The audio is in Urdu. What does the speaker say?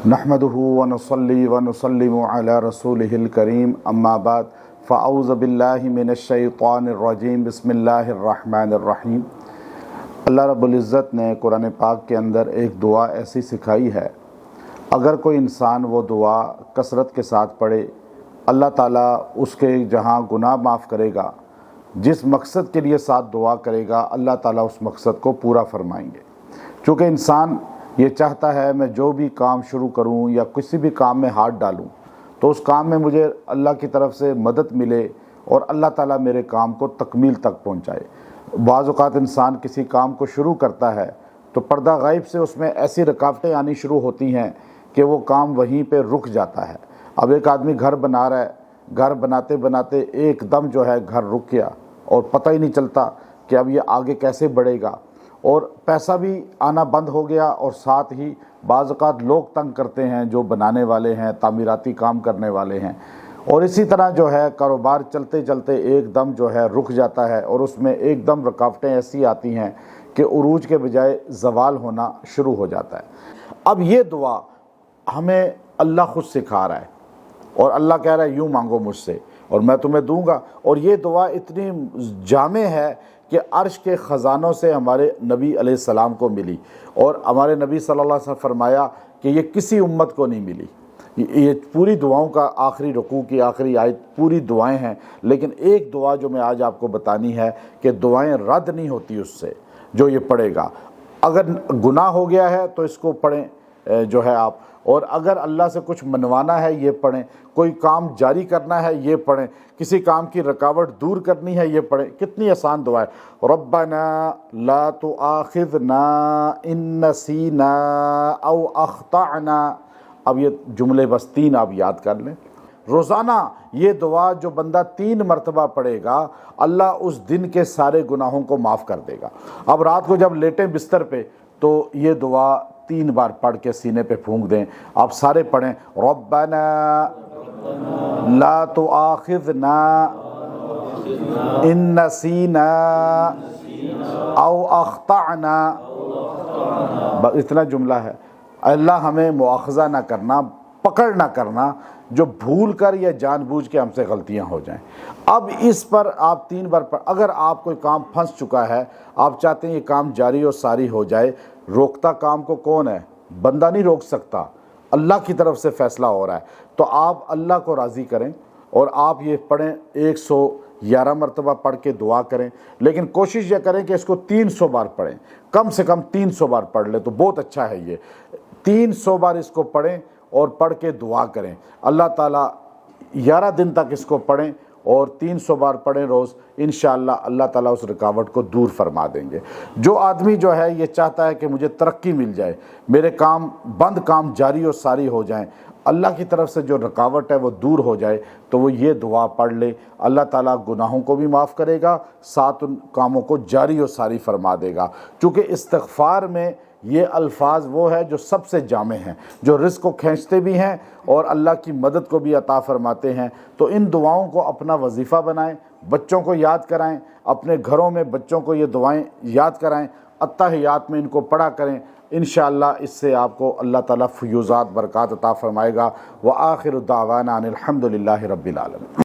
نحمدہ ونصلی ونسلم علی رسولہ الکریم اما بعد فاعوذ باللہ من الشیطان الرجیم بسم اللہ الرحمن الرحیم۔ اللہ رب العزت نے قرآن پاک کے اندر ایک دعا ایسی سکھائی ہے، اگر کوئی انسان وہ دعا کثرت کے ساتھ پڑھے، اللہ تعالیٰ اس کے جہاں گناہ معاف کرے گا، جس مقصد کے لیے ساتھ دعا کرے گا اللہ تعالیٰ اس مقصد کو پورا فرمائیں گے۔ چونکہ انسان یہ چاہتا ہے میں جو بھی کام شروع کروں یا کسی بھی کام میں ہاتھ ڈالوں تو اس کام میں مجھے اللہ کی طرف سے مدد ملے اور اللہ تعالیٰ میرے کام کو تکمیل تک پہنچائے۔ بعض اوقات انسان کسی کام کو شروع کرتا ہے تو پردہ غائب سے اس میں ایسی رکاوٹیں آنی شروع ہوتی ہیں کہ وہ کام وہیں پہ رک جاتا ہے۔ اب ایک آدمی گھر بنا رہا ہے، گھر بناتے بناتے ایک دم جو ہے گھر رک گیا اور پتہ ہی نہیں چلتا کہ اب یہ آگے کیسے بڑھے گا، اور پیسہ بھی آنا بند ہو گیا، اور ساتھ ہی بعض اوقات لوگ تنگ کرتے ہیں جو بنانے والے ہیں، تعمیراتی کام کرنے والے ہیں، اور اسی طرح جو ہے کاروبار چلتے چلتے ایک دم جو ہے رک جاتا ہے، اور اس میں ایک دم رکاوٹیں ایسی آتی ہیں کہ عروج کے بجائے زوال ہونا شروع ہو جاتا ہے۔ اب یہ دعا ہمیں اللہ خود سکھا رہا ہے، اور اللہ کہہ رہا ہے یوں مانگو مجھ سے اور میں تمہیں دوں گا۔ اور یہ دعا اتنی جامع ہے کہ عرش کے خزانوں سے ہمارے نبی علیہ السلام کو ملی، اور ہمارے نبی صلی اللہ علیہ وسلم فرمایا کہ یہ کسی امت کو نہیں ملی۔ یہ پوری دعاؤں کا آخری رکوع کی آخری آیت پوری دعائیں ہیں، لیکن ایک دعا جو میں آج آپ کو بتانی ہے کہ دعائیں رد نہیں ہوتی اس سے جو یہ پڑھے گا۔ اگر گناہ ہو گیا ہے تو اس کو پڑھیں جو ہے آپ، اور اگر اللہ سے کچھ منوانا ہے یہ پڑھیں، کوئی کام جاری کرنا ہے یہ پڑھیں، کسی کام کی رکاوٹ دور کرنی ہے یہ پڑھیں۔ کتنی آسان دعا ہے۔ ربنا لا تؤاخذنا ان نسینا او اخطأنا۔ اب یہ جملے بس 3 آپ یاد کر لیں۔ روزانہ یہ دعا جو بندہ 3 مرتبہ پڑھے گا اللہ اس دن کے سارے گناہوں کو معاف کر دے گا۔ اب رات کو جب لیٹیں بستر پہ تو یہ دعا 3 بار پڑھ کے سینے پہ پھونک دیں۔ آپ سارے پڑھیں، ربنا لا تؤاخذنا ان نسینا او اخطأنا۔ اتنا جملہ ہے۔ اللہ ہمیں مؤاخذہ نہ کرنا، پکڑ نہ کرنا جو بھول کر یا جان بوجھ کے ہم سے غلطیاں ہو جائیں۔ اب اس پر آپ 3 بار اگر آپ کوئی کام پھنس چکا ہے، آپ چاہتے ہیں یہ کام جاری اور ساری ہو جائے، روکتا کام کو کون ہے؟ بندہ نہیں روک سکتا، اللہ کی طرف سے فیصلہ ہو رہا ہے۔ تو آپ اللہ کو راضی کریں اور آپ یہ پڑھیں، 111 مرتبہ پڑھ کے دعا کریں، لیکن کوشش یہ کریں کہ اس کو 300 بار پڑھیں، کم سے کم 300 بار پڑھ لیں تو بہت اچھا ہے۔ یہ 300 بار اس کو پڑھیں اور پڑھ کے دعا کریں۔ اللہ تعالیٰ 11 دن تک اس کو پڑھیں اور 300 بار پڑھیں روز، انشاءاللہ اللہ تعالیٰ اس رکاوٹ کو دور فرما دیں گے۔ جو آدمی جو ہے یہ چاہتا ہے کہ مجھے ترقی مل جائے، میرے کام جاری اور ساری ہو جائیں، اللہ کی طرف سے جو رکاوٹ ہے وہ دور ہو جائے، تو وہ یہ دعا پڑھ لے، اللہ تعالیٰ گناہوں کو بھی معاف کرے گا، ساتھ ان کاموں کو جاری اور ساری فرما دے گا۔ چونکہ استغفار میں یہ الفاظ وہ ہے جو سب سے جامع ہیں، جو رزق کو کھینچتے بھی ہیں اور اللہ کی مدد کو بھی عطا فرماتے ہیں۔ تو ان دعاؤں کو اپنا وظیفہ بنائیں، بچوں کو یاد کرائیں، اپنے گھروں میں بچوں کو یہ دعائیں یاد کرائیں، اتحیات میں ان کو پڑھا کریں۔ انشاءاللہ اس سے آپ کو اللہ تعالیٰ فیوزات برکات عطا فرمائے گا۔ وآخر دعوانا ان الحمد للہ رب العالمین۔